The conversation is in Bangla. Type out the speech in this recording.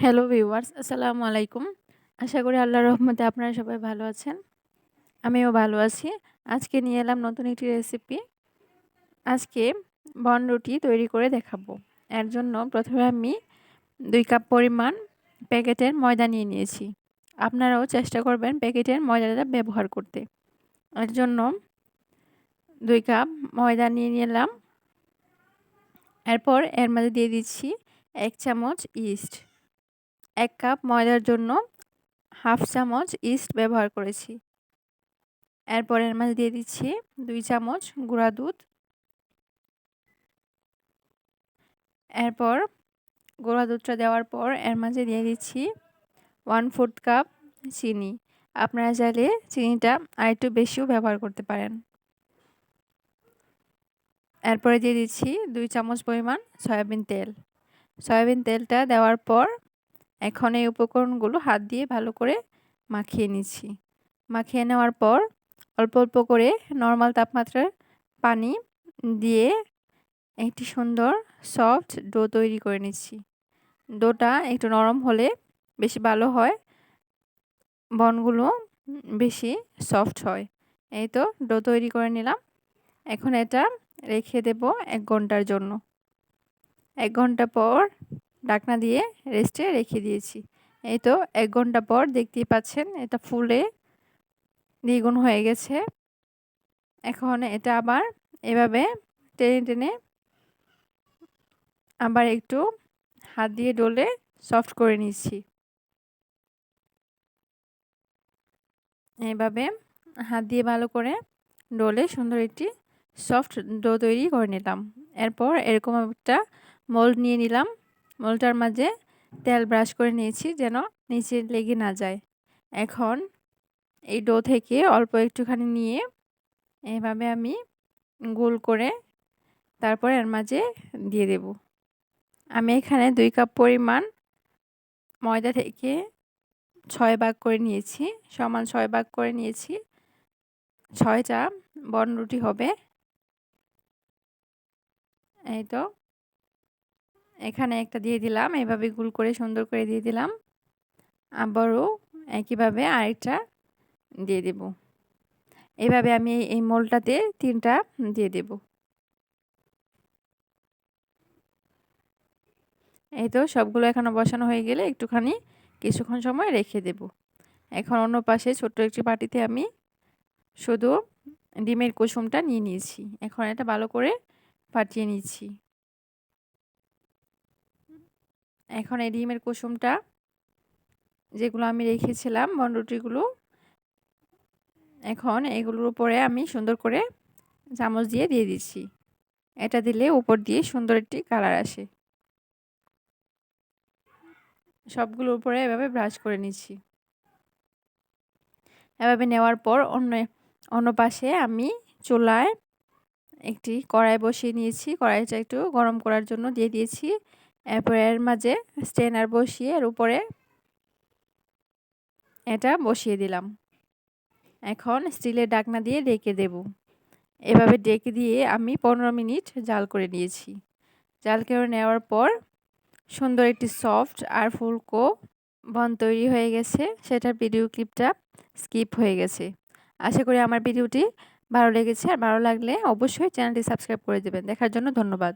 হ্যালো ভিউয়ার্স, আসসালামু আলাইকুম। আশা করি আল্লাহর রহমতে আপনারা সবাই ভালো আছেন। আমিও ভালো আছি। আজকে নিয়ে এলাম নতুন একটি রেসিপি। আজকে বনরুটি তৈরি করে দেখাবো। এর জন্য প্রথমে আমি ২ কাপ পরিমাণ প্যাকেটের ময়দা নিয়ে নিয়েছি। আপনারাও চেষ্টা করবেন প্যাকেটের ময়দাটা ব্যবহার করতে। এর জন্য ২ কাপ ময়দা নিয়ে নিলাম। এরপর এর মধ্যে দিয়ে দিচ্ছি ১ চামচ ইস্ট। ১ কাপ ময়দার জন্য হাফ চামচ ইস্ট ব্যবহার করেছি। এরপর এর মাঝে দিয়ে দিচ্ছি ২ চামচ গুঁড়া দুধ। এরপর গুঁড়া দুধটা দেওয়ার পর এর মাঝে দিয়ে দিচ্ছি 1/4 কাপ চিনি। আপনারা চাইলে চিনিটা আরেকটু বেশিও ব্যবহার করতে পারেন। এরপরে দিয়ে দিচ্ছি ২ চামচ পরিমাণ সয়াবিন তেল। সয়াবিন তেলটা দেওয়ার পর এখন এই উপকরণগুলো হাত দিয়ে ভালো করে মাখিয়ে নিচ্ছি। মাখিয়ে নেওয়ার পর অল্প অল্প করে নরমাল তাপমাত্রার পানি দিয়ে একটি সুন্দর সফট ডো তৈরি করে নিচ্ছি। ডোটা একটু নরম হলে বেশি ভালো হয়, বনগুলো বেশি সফট হয়। এই তো ডো তৈরি করে নিলাম। এখন এটা রেখে দেব ১ ঘন্টার জন্য। ১ ঘন্টা পর ঢাকনা দিয়ে রেস্টে রেখে দিয়েছি। এই তো ১ ঘন্টা পর দেখতেই পাচ্ছেন এটা ফুলে দ্বিগুণ হয়ে গেছে। এখন এটা আবার এভাবে টেনে টেনে আবার একটু হাত দিয়ে ডলে সফট করে নিচ্ছি। এইভাবে হাত দিয়ে ভালো করে ডলে সুন্দর একটি সফট ডো তৈরি করে নিলাম। এরপর এরকম একটা মোল্ড নিয়ে নিলাম। মোল্ডটার মাঝে তেল ব্রাশ করে নিয়েছি যেন নিচে লেগে না যায়। এখন এই ডো থেকে অল্প একটুখানি নিয়ে এভাবে আমি গোল করে তারপর এর মাঝে দিয়ে দেব। আমি এখানে ২ কাপ পরিমাণ ময়দা থেকে ৬ ভাগ করে নিয়েছি, সমান ৬ ভাগ করে নিয়েছি। ৬টা বনরুটি হবে। এই তো এখানে একটা দিয়ে দিলাম, এভাবে গোল করে সুন্দর করে দিয়ে দিলাম। আবারও একইভাবে আরেকটা দিয়ে দেব। এভাবে আমি এই মোলটাতে ৩টা দিয়ে দেব। এই তো সবগুলো এখানে বসানো হয়ে গেলে একটুখানি কিছুক্ষণ সময় রেখে দেব। এখন অন্য পাশে ছোট্ট একটি বাটিতে আমি শুধু ডিমের কুসুমটা নিয়ে নিয়েছি। এখন এটা ভালো করে ফাটিয়ে নিচ্ছি। এখন এই ডিমের কুসুমটা যেগুলো আমি রেখেছিলাম বনরুটিগুলো, এখন এগুলোর উপরে আমি সুন্দর করে চামচ দিয়ে দিচ্ছি। এটা দিলে উপর দিয়ে সুন্দর একটি কালার আসে। সবগুলোর উপরে এভাবে ব্রাশ করে নিচ্ছি। এভাবে নেওয়ার পর অন্য পাশে আমি চুলায় একটি কড়াই বসিয়ে নিয়েছি। কড়াইটা একটু গরম করার জন্য দিয়ে দিয়েছি। এরপর এর মাঝে স্ট্রেনার বসিয়ে এর উপরে এটা বসিয়ে দিলাম। এখন স্টিলের ঢাকনা দিয়ে ঢেকে দেব। এভাবে ঢেকে দিয়ে আমি ১৫ মিনিট জাল করে নিয়েছি। জাল করে নেওয়ার পর সুন্দর একটি সফট আর ফুলকো বন তৈরি হয়ে গেছে। সেটার ভিডিও ক্লিপটা স্কিপ হয়ে গেছে। আশা করি আমার ভিডিওটি ভালো লেগেছে। আর ভালো লাগলে অবশ্যই চ্যানেলটি সাবস্ক্রাইব করে দেবেন। দেখার জন্য ধন্যবাদ।